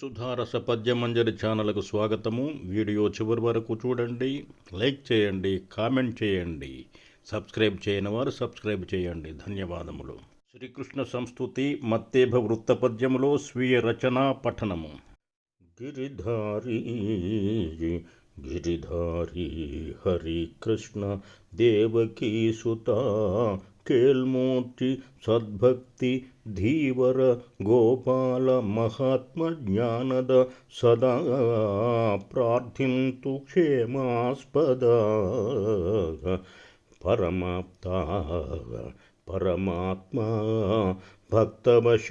సుధారస పద్యమంజరి ఛానల్కు స్వాగతము. వీడియో చివరి వరకు చూడండి, లైక్ చేయండి, కామెంట్ చేయండి. సబ్స్క్రైబ్ చేయని వారు సబ్స్క్రైబ్ చేయండి. ధన్యవాదములు. శ్రీకృష్ణ సంస్తుతి మత్తేభ వృత్త పద్యములో స్వీయ రచనా పఠనము. గిరిధారీ గిరిధారీ హరి కృష్ణ దేవకీ సుతా కేల్మూర్తి సద్భక్తి ధీవర గోపాల మహాత్మ జ్ఞానద సదా ప్రార్థింతు క్షేమాస్పద పరమాత్మా భక్తవశ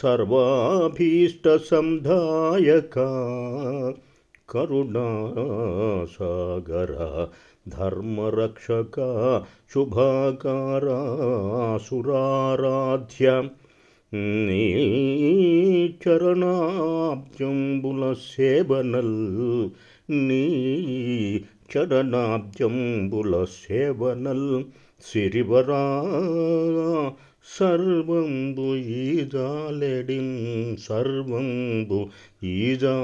సర్వాభీష్ట సంధాయక కరుణాసాగర ధర్మరక్షక శుభాకార సురారాధ్య నీ చరణాబ్జంబుల సేవనల్ నీ చరణాబ్జంబుల సేవనల్ సిరివరా సర్వంబు ఈజాలెడిన్ సర్వంబు ఈజాలెడిన్